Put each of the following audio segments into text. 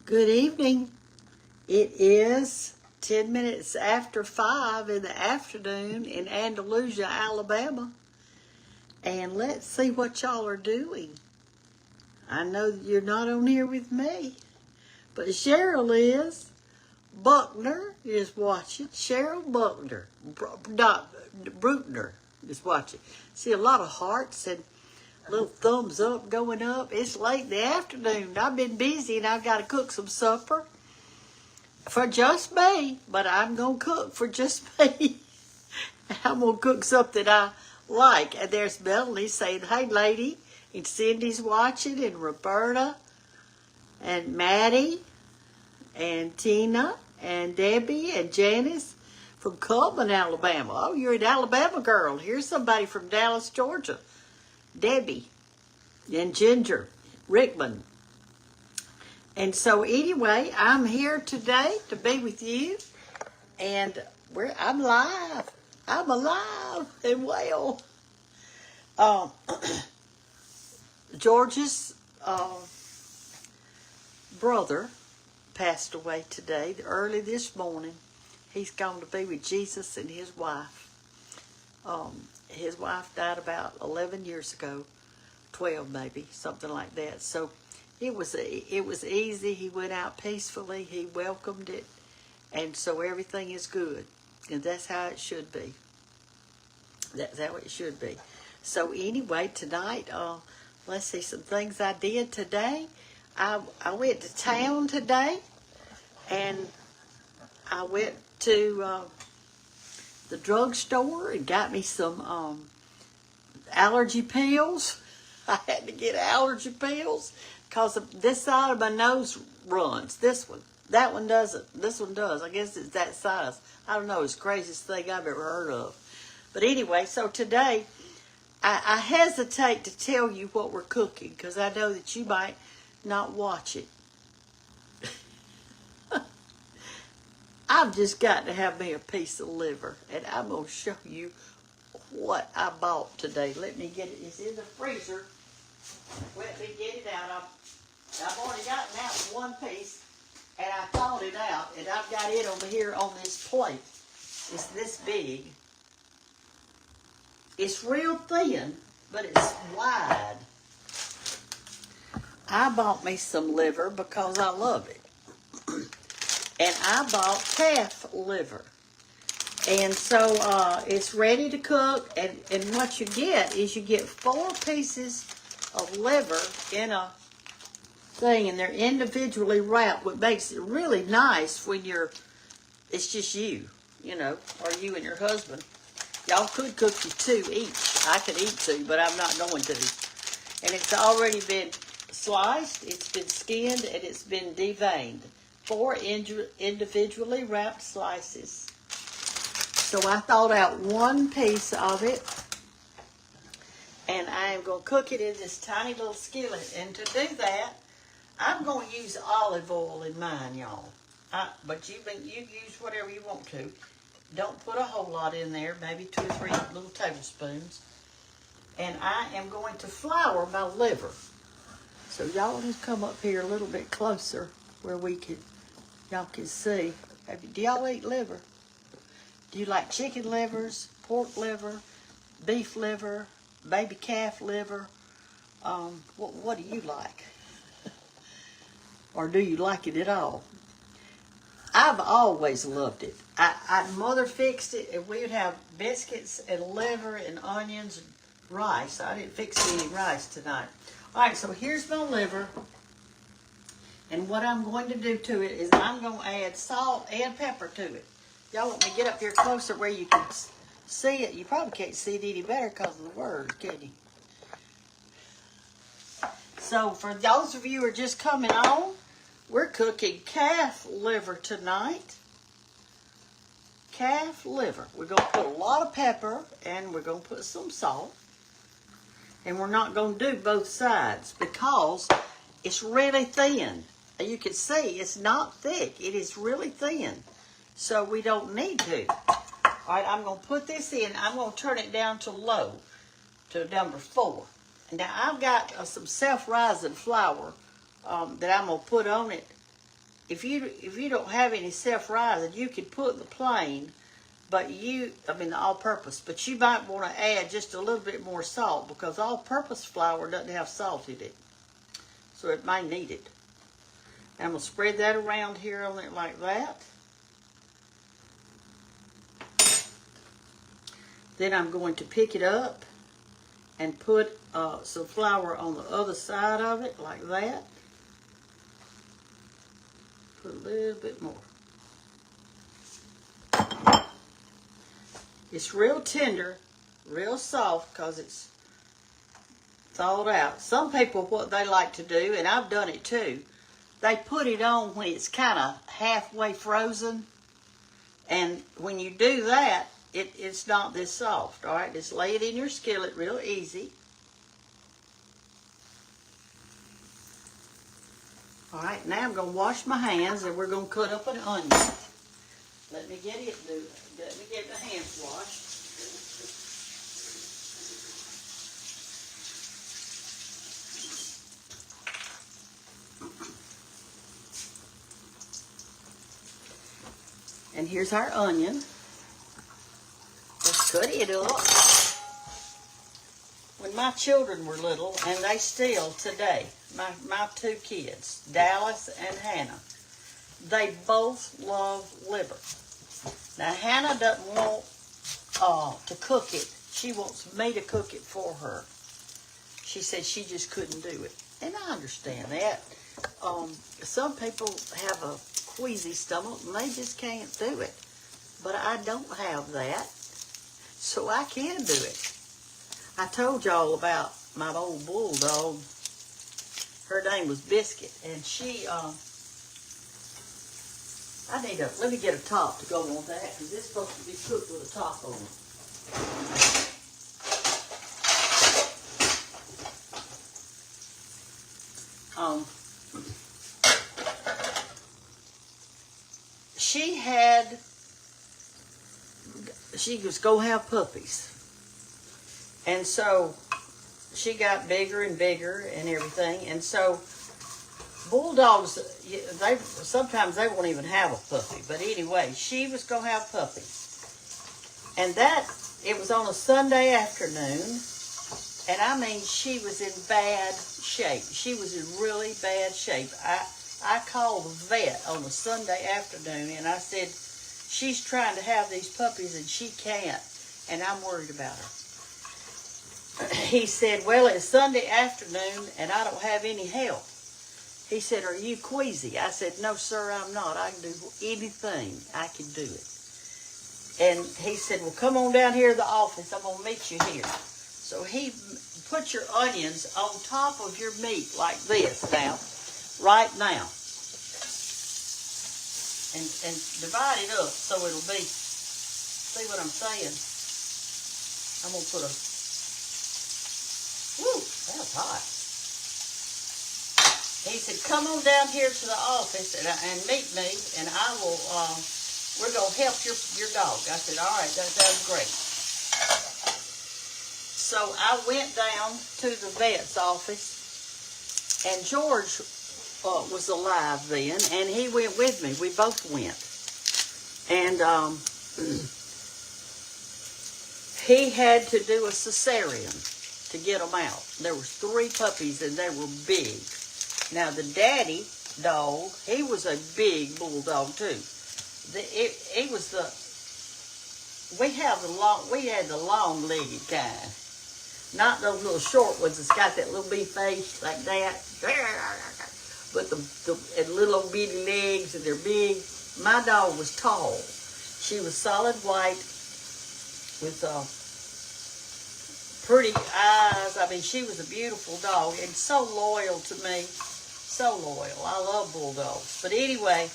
Good evening. It is 10 minutes after 5 in the afternoon in Andalusia, Alabama. And let's see what y'all are doing. I know that you're not on here with me, but Cheryl is. Buckner is watching. Cheryl Buckner. Brutner is watching. See a lot of hearts and little thumbs up going up. It's late in the afternoon. I've been busy and I've got to cook some supper for just me, but I'm going to cook for just me. I'm going to cook something I like. And there's Melanie saying, hey, lady. And Cindy's watching, and Roberta, and Maddie, and Tina, and Debbie, and Janice from Coleman, Alabama. Oh, you're an Alabama girl. Here's somebody from Dallas, Georgia. Debbie, and Ginger, Rickman. And so anyway, I'm here today to be with you, and I'm live. I'm alive and well. George's brother passed away today, early this morning. He's gone to be with Jesus and his wife. His wife died about 11 years ago, 12 maybe, something like that. So it was easy. He went out peacefully. He welcomed it, and so everything is good, and that's how it should be. That's how it should be. So anyway, tonight, let's see some things I did today. I went to town today, and I went to the drugstore and got me some allergy pills. I had to get allergy pills because this side of my nose runs. This one. That one doesn't. This one does. I guess it's that size. I don't know. It's the craziest thing I've ever heard of. But anyway, so today, I hesitate to tell you what we're cooking because I know that you might not watch it. I've just got to have me a piece of liver, and I'm going to show you what I bought today. Let me get it. It's in the freezer. Let me get it out. I've already gotten out one piece, and I thawed it out, and I've got it over here on this plate. It's this big. It's real thin, but it's wide. I bought me some liver because I love it. And I bought calf liver. And so it's ready to cook. And what you get is you get 4 pieces of liver in a thing. And they're individually wrapped, what makes it really nice when it's just you know, or you and your husband. Y'all could cook you 2 each. I could eat 2, but I'm not going to. And it's already been sliced, it's been skinned, and it's been deveined. 4 individually wrapped slices. So I thawed out 1 piece of it, and I am going to cook it in this tiny little skillet. And to do that, I'm going to use olive oil in mine, y'all. But you use whatever you want to. Don't put a whole lot in there, maybe 2 or 3 little tablespoons. And I am going to flour my liver. So y'all just come up here a little bit closer where y'all can see. Do y'all eat liver? Do you like chicken livers, pork liver, beef liver, baby calf liver? What do you like? Or do you like it at all? I've always loved it. Mother fixed it, and we would have biscuits and liver and onions and rice. I didn't fix any rice tonight. All right, so here's my liver. And what I'm going to do to it is I'm going to add salt and pepper to it. Y'all want me to get up here closer where you can see it? You probably can't see it any better because of the words, can you? So for those of you who are just coming on, we're cooking calf liver tonight. Calf liver. We're going to put a lot of pepper, and we're going to put some salt. And we're not going to do both sides because it's really thin. You can see it's not thick. It is really thin. So we don't need to. All right, I'm going to put this in. I'm going to turn it down to low, to number 4. Now, I've got some self-rising flour that I'm going to put on it if you don't have any self-rising, you could put the plain, but the all-purpose. But you might want to add just a little bit more salt because all-purpose flour doesn't have salt in it, so it may need it. I'm gonna spread that around here on it like that. Then I'm going to pick it up and put some flour on the other side of it like that. Put a little bit more. It's real tender, real soft because it's thawed out. Some people, what they like to do, and I've done it too, they put it on when it's kind of halfway frozen. And when you do that, it's not this soft, all right? Just lay it in your skillet real easy. All right, now I'm going to wash my hands and we're going to cut up an onion. Let me get my hands washed. And here's our onion. Let's cut it up. When my children were little, and they still today, my two kids, Dallas and Hannah, they both love liver. Now, Hannah doesn't want to cook it. She wants me to cook it for her. She said she just couldn't do it. And I understand that. Some people have a queasy stomach and they just can't do it. But I don't have that, so I can do it. I told y'all about my old bulldog. Her name was Biscuit, and she, let me get a top to go on that, because it's supposed to be cooked with a top on it. She was going to have puppies. And so she got bigger and bigger and everything. And so bulldogs, sometimes they won't even have a puppy. But anyway, she was going to have puppies. And it was on a Sunday afternoon. And I mean, she was in bad shape. She was in really bad shape. I called the vet on a Sunday afternoon and I said, she's trying to have these puppies and she can't. And I'm worried about her. He said, well, it's Sunday afternoon and I don't have any help. He said, are you queasy? I said, no, sir, I'm not. I can do anything. I can do it. And he said, well, come on down here to the office. I'm going to meet you here. So he put your onions on top of your meat like this now, right now. And divide it up so it'll be, see what I'm saying? I'm going to put woo, that's hot. He said, come on down here to the office and meet me, and I will, we're going to help your dog. I said, all right, that sounds great. So I went down to the vet's office, and George was alive then, and he went with me. We both went. And he had to do a cesarean to get them out. There was 3 puppies, and they were big. Now, the daddy dog, he was a big bulldog, too. We had the long-legged kind. Not those little short ones that's got that little bitty face like that. But the little old bitty legs, and they're big. My dog was tall. She was solid white with pretty eyes. I mean, she was a beautiful dog and so loyal to me. So loyal. I love bulldogs. But anyway,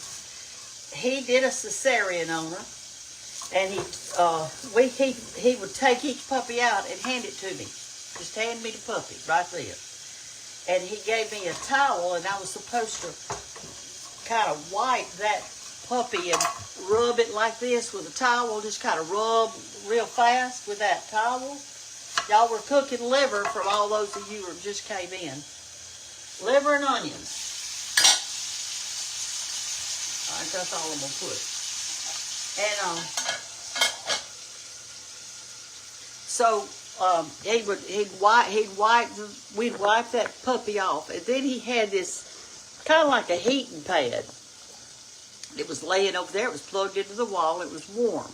he did a cesarean on her. And he would take each puppy out and hand it to me. Just hand me the puppy right there. And he gave me a towel, and I was supposed to kind of wipe that puppy and rub it like this with a towel. Just kind of rub real fast with that towel. Y'all were cooking liver from all those of you who just came in. Liver and onions. right, that's all I'm gonna put. And so we'd wipe that puppy off, and then he had this kind of like a heating pad. It was laying over there. It was plugged into the wall. It was warm.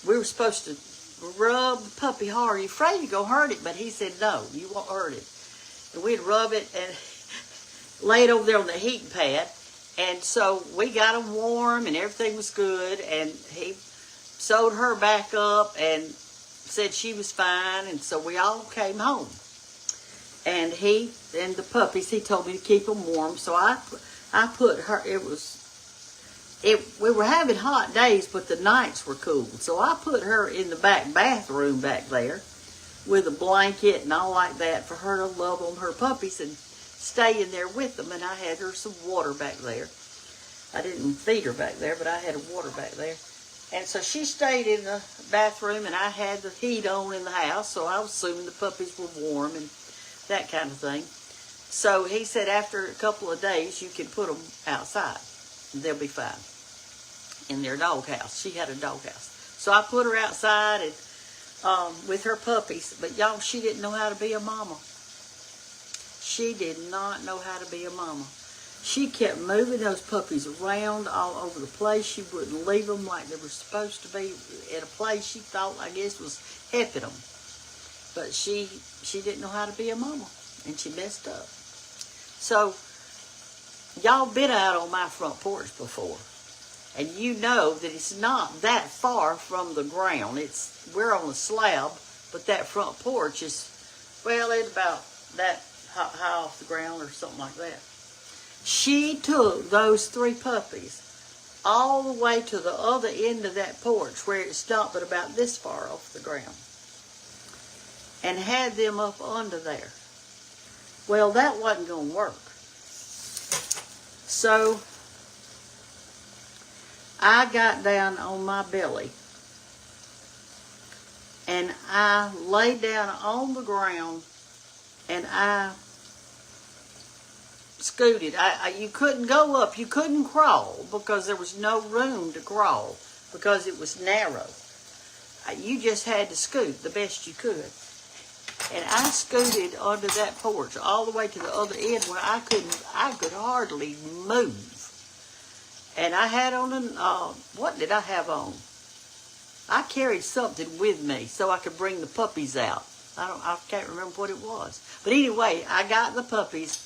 We were supposed to rub the puppy hard. You're afraid you're going to hurt it, but he said, no, you won't hurt it. And we'd rub it and lay it over there on the heating pad. And so we got him warm and everything was good. And he sewed her back up and said she was fine. And so we all came home. And the puppies, he told me to keep them warm. So I put her, we were having hot days, but the nights were cool. So I put her in the back bathroom back there with a blanket and all like that for her to love on her puppies and stay in there with them. And I had her some water back there. I didn't feed her back there, but I had water back there. And so she stayed in the bathroom, and I had the heat on in the house, so I was assuming the puppies were warm and that kind of thing. So he said after a couple of days, you can put them outside. They'll be fine. In their doghouse. She had a doghouse. So I put her outside and with her puppies. But y'all, she didn't know how to be a mama. She did not know how to be a mama. She kept moving those puppies around all over the place. She wouldn't leave them like they were supposed to be in a place she thought, I guess, was helping them. But she didn't know how to be a mama. And she messed up. So, y'all been out on my front porch before. And you know that it's not that far from the ground. We're on a slab, but that front porch is, well, it's about that high off the ground or something like that. She took those 3 puppies all the way to the other end of that porch where it's not but about this far off the ground and had them up under there. Well, that wasn't going to work. So I got down on my belly and I laid down on the ground and I scooted. You couldn't go up, you couldn't crawl because there was no room to crawl because it was narrow. You just had to scoot the best you could. And I scooted onto that porch all the way to the other end where I could hardly move. And I had on what did I have on? I carried something with me so I could bring the puppies out. I can't remember what it was. But anyway, I got the puppies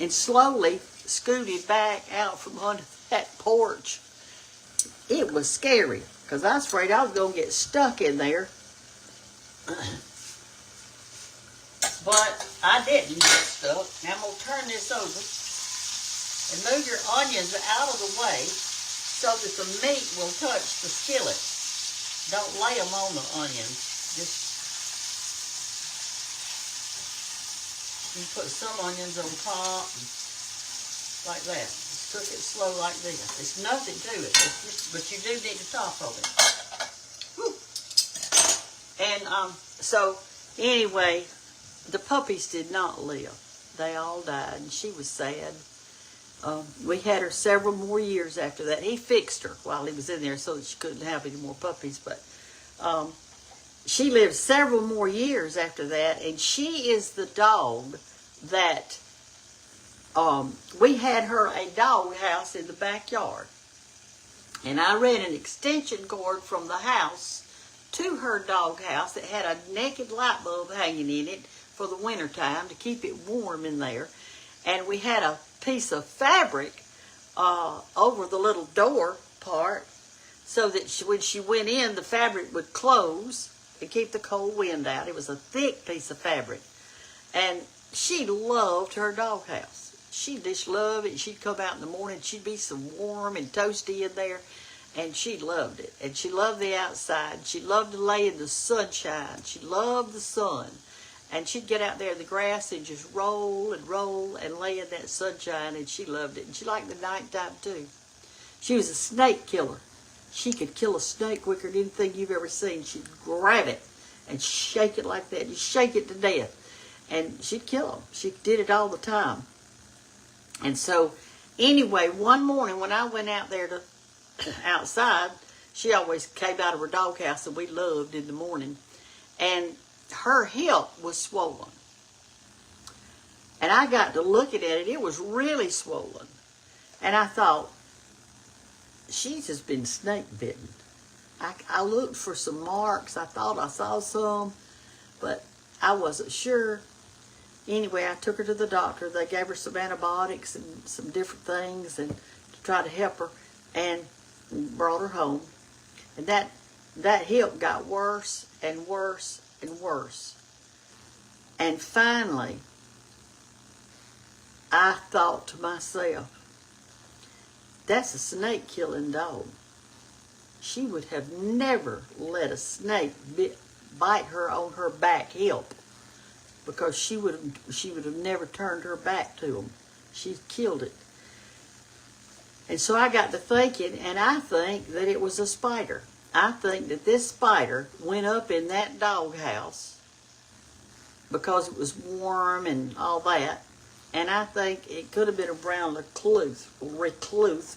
and slowly scooted back out from under that porch. It was scary because I was afraid I was going to get stuck in there. But I didn't get stuck. Now I'm going to turn this over. And move your onions out of the way so that the meat will touch the skillet. Don't lay them on the onions. Just you put some onions on top like that. Just cook it slow like this. It's nothing to it. But you do need the top of it. Whew. And so anyway, the puppies did not live. They all died, and she was sad. We had her several more years after that. He fixed her while he was in there so that she couldn't have any more puppies. But she lived several more years after that. And she is the dog that we had her a dog house in the backyard. And I ran an extension cord from the house to her dog house that had a naked light bulb hanging in it for the winter time to keep it warm in there. And we had a piece of fabric over the little door part so that when she went in, the fabric would close and keep the cold wind out. It was a thick piece of fabric. And she loved her doghouse. She just loved it. She'd come out in the morning. She'd be so warm and toasty in there. And she loved it. And she loved the outside. She loved to lay in the sunshine. She loved the sun. And she'd get out there in the grass and just roll and lay in that sunshine, and she loved it. And she liked the nighttime too. She was a snake killer. She could kill a snake quicker than anything you've ever seen. She'd grab it and shake it like that, just shake it to death. And she'd kill them. She did it all the time. And so Anyway, one morning when I went out there to outside, she always came out of her doghouse that we loved in the morning, and her hip was swollen. And I got to looking at it. It was really swollen. And I thought, she's just been snake bitten. I looked for some marks. I thought I saw some, but I wasn't sure. Anyway, I took her to the doctor. They gave her some antibiotics and some different things and to try to help her, and brought her home. And that hip got worse and worse and worse. And finally, I thought to myself, that's a snake killing dog. She would have never let a snake bite her on her back hip, because she would have never turned her back to them. She killed it. And so I got to thinking, and I think that it was a spider. I think that this spider went up in that doghouse because it was warm and all that. And I think it could have been a brown recluse,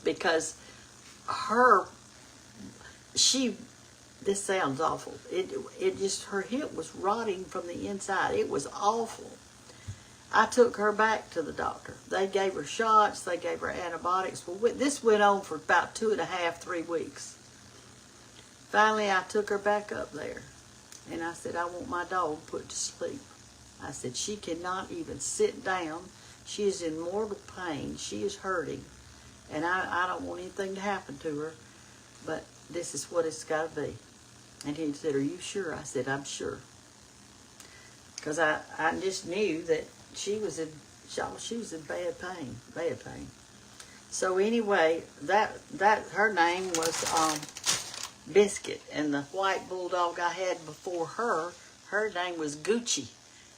because this sounds awful. It just, her hip was rotting from the inside. It was awful. I took her back to the doctor. They gave her shots. They gave her antibiotics. Well, this went on for about 2.5, 3 weeks. Finally, I took her back up there. And I said, I want my dog put to sleep. I said, she cannot even sit down. She is in mortal pain. She is hurting. And I don't want anything to happen to her. But this is what it's got to be. And he said, are you sure? I said, I'm sure. Because I just knew that she was in bad pain. So anyway, that her name was Biscuit, and the white bulldog I had before her name was Gucci,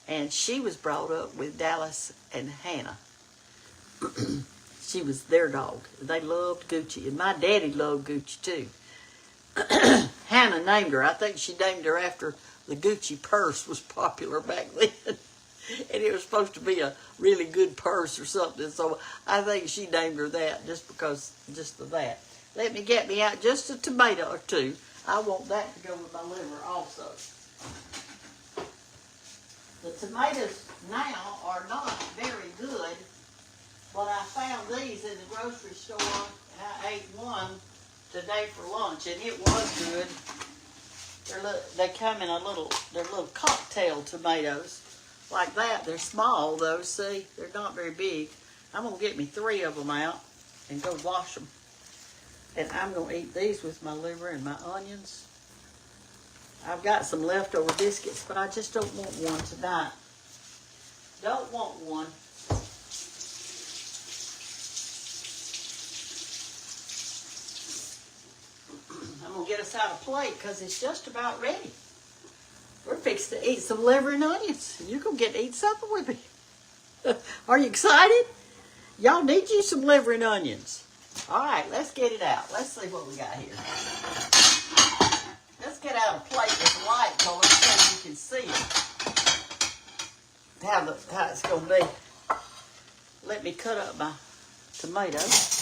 and she was brought up with Dallas and Hannah. She was their dog. They loved Gucci, and my daddy loved Gucci too. Hannah named her. I think she named her after the Gucci purse was popular back then. And it was supposed to be a really good purse or something. So I think she named her that just of that. Let me get me out just a tomato or two. I want that to go with my liver also. The tomatoes now are not very good, but I found these in the grocery store, and I ate one today for lunch, and it was good. They come in they're little cocktail tomatoes like that. They're small though, see? They're not very big. I'm going to get me 3 of them out and go wash them. And I'm going to eat these with my liver and my onions. I've got some leftover biscuits, but I just don't want one tonight. Don't want one. I'm going to get us out a plate because it's just about ready. We're fixing to eat some liver and onions. You're going to get to eat something with me. Are you excited? Y'all need you some liver and onions. All right, let's get it out. Let's see what we got here. Let's get out a plate with light going so you can see it. How it's going to be. Let me cut up my tomatoes.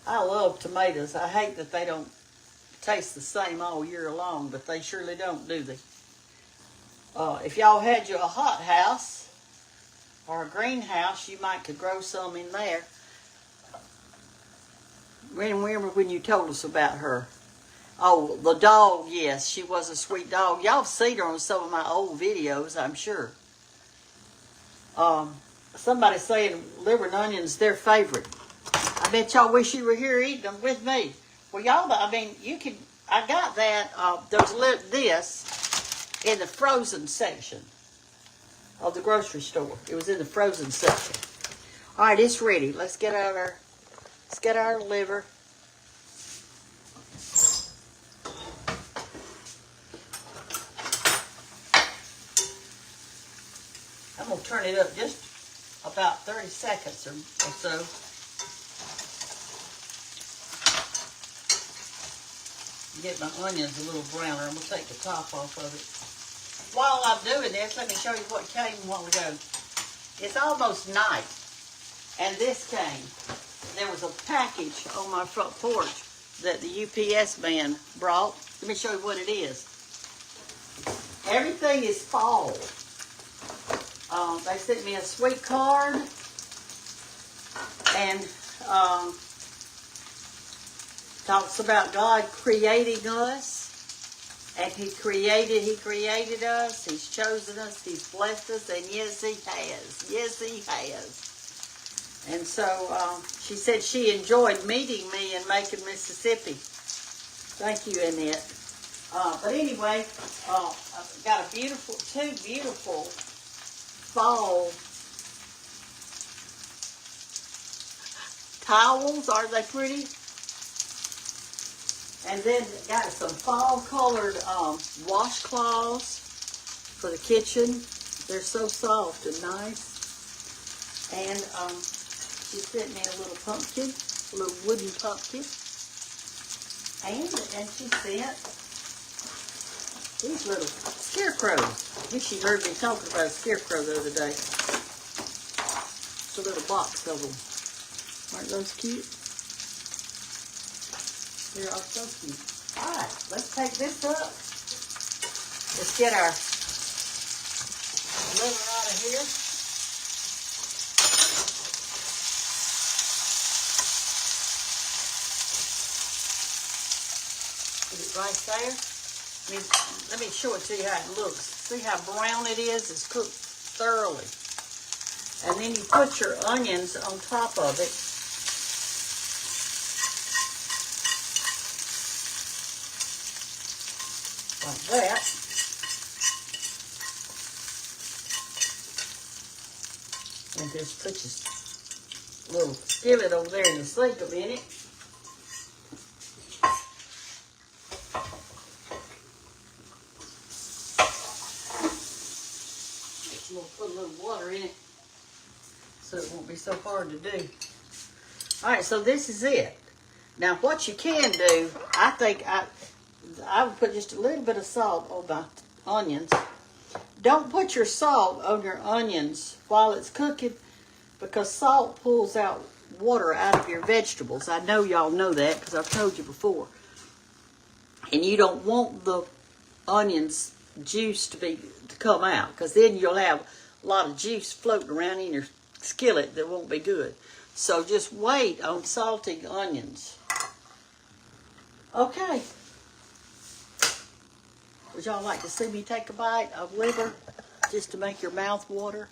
I love tomatoes. I hate that they don't taste the same all year long, but they surely don't, do they? If y'all had you a hot house or a greenhouse, you might could grow some in there. Remember when you told us about her? Oh, the dog, yes, she was a sweet dog. Y'all have seen her on some of my old videos, I'm sure. Somebody saying liver and onions their favorite. I bet y'all wish you were here eating them with me. Well, y'all, I mean, I got that, this in the frozen section of the grocery store. It was in the frozen section. All right, it's ready. Let's get our liver. I'm going to turn it up just about 30 seconds or so. Get my onions a little browner. I'm going to take the top off of it. while I'm doing this, let me show you what came a while ago. It's almost night, and this came. There was a package on my front porch that the UPS man brought. Let me show you what it is. Everything is fall. They sent me a sweet card, and talks about God creating us. And He created us, He's chosen us, He's blessed us, and yes, He has. Yes, He has. And so she said she enjoyed meeting me in Macon, Mississippi. Thank you, Annette. But anyway, I've got two beautiful fall towels. Aren't they pretty? And then got some fall-colored washcloths for the kitchen. They're so soft and nice. And she sent me a little pumpkin, a little wooden pumpkin. And she sent these little scarecrows. I think she heard me talking about a scarecrow the other day. It's a little box of them. Aren't those cute? They're all so cute. Alright, let's take this up. Let's get our liver out of here. Put it right there. Let me show it to you how it looks. See how brown it is? It's cooked thoroughly. And then you put your onions on top of it. Like that. And just put your little skillet over there in the sink a minute. We'll put a little water in it so it won't be so hard to do. Alright, so this is it. Now what you can do, I think I would put just a little bit of salt on my onions. Don't put your salt on your onions while it's cooking, because salt pulls out water out of your vegetables. I know y'all know that because I've told you before. And you don't want the onions juice to come out, because then you'll have a lot of juice floating around in your skillet that won't be good. So just wait on salting onions. Okay. Would y'all like to see me take a bite of liver just to make your mouth water,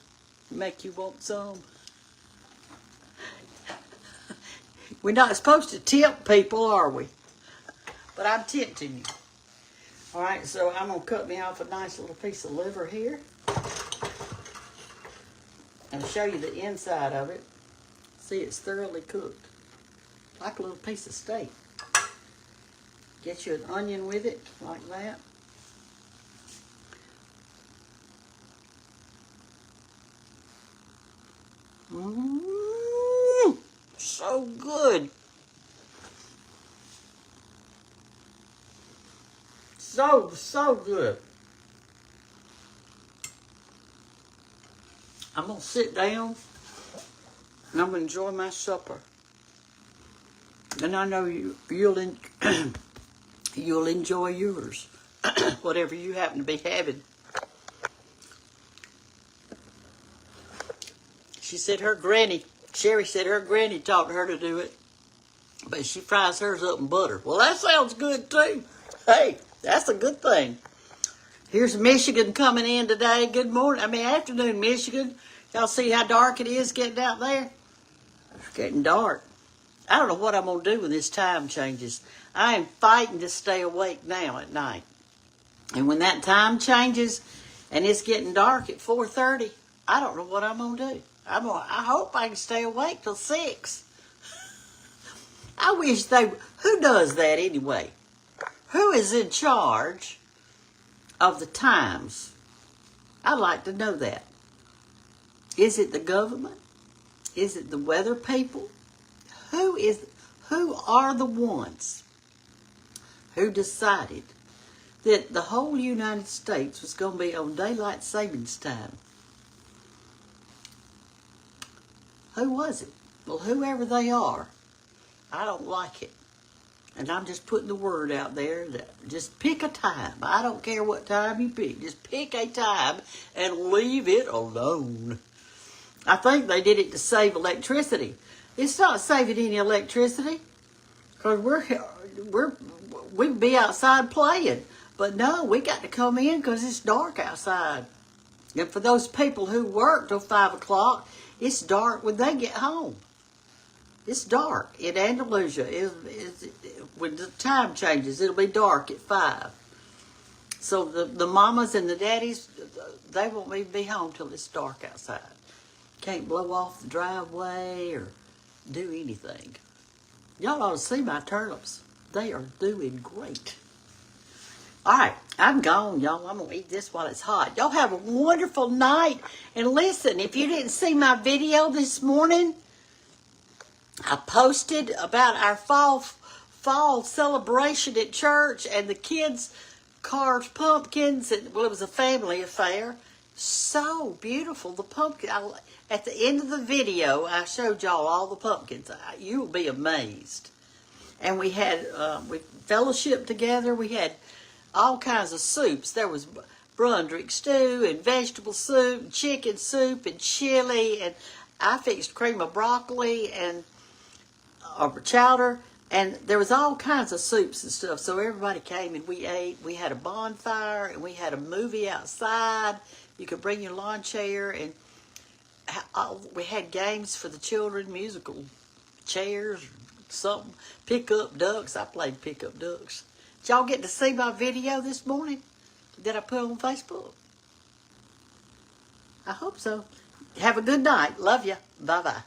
make you want some? We're not supposed to tempt people, are we? But I'm tempting you. All right, so I'm going to cut me off a nice little piece of liver here. And show you the inside of it. See, it's thoroughly cooked. Like a little piece of steak. Get you an onion with it, like that. Mmm, so good. So good. I'm going to sit down and I'm going to enjoy my supper. And I know you'll enjoy yours, whatever you happen to be having. She said Sherry said her granny taught her to do it, but she fries hers up in butter. Well, that sounds good too. Hey, that's a good thing. Here's Michigan coming in today. Good morning. Afternoon, Michigan. Y'all see how dark it is getting out there? It's getting dark. I don't know what I'm going to do when this time changes. I am fighting to stay awake now at night. And when that time changes and it's getting dark at 4:30, I don't know what I'm going to do. I hope I can stay awake till 6. I wish who does that anyway? Who is in charge of the times? I'd like to know that. Is it the government? Is it the weather people? Who are the ones who decided that the whole United States was going to be on daylight savings time. Who was it? Well, whoever they are, I don't like it. And I'm just putting the word out there that just pick a time. I don't care what time you pick. Just pick a time and leave it alone. I think they did it to save electricity. It's not saving any electricity because we'd be outside playing. But no, we got to come in because it's dark outside. And for those people who work till 5 o'clock, it's dark when they get home. It's dark in Andalusia. When the time changes, it'll be dark at 5. So the mamas and the daddies, they won't even be home till it's dark outside. Can't blow off the driveway or do anything. Y'all ought to see my turnips. They are doing great. All right, I'm gone, y'all. I'm going to eat this while it's hot. Y'all have a wonderful night. And listen, if you didn't see my video this morning, I posted about our fall celebration at church, and the kids carved pumpkins. And, well, it was a family affair. So beautiful, the pumpkin. At the end of the video, I showed y'all all the pumpkins. You will be amazed. And we had we fellowshiped together. We had all kinds of soups. There was Brundrick stew and vegetable soup, and chicken soup and chili, and I fixed cream of broccoli and chowder, and there was all kinds of soups and stuff. So everybody came and we ate. We had a bonfire and we had a movie outside. You could bring your lawn chair, and we had games for the children, musical chairs, something. Pick up ducks. I played pick up ducks. Did y'all get to see my video this morning that I put on Facebook? I hope so. Have a good night. Love you. Bye-bye.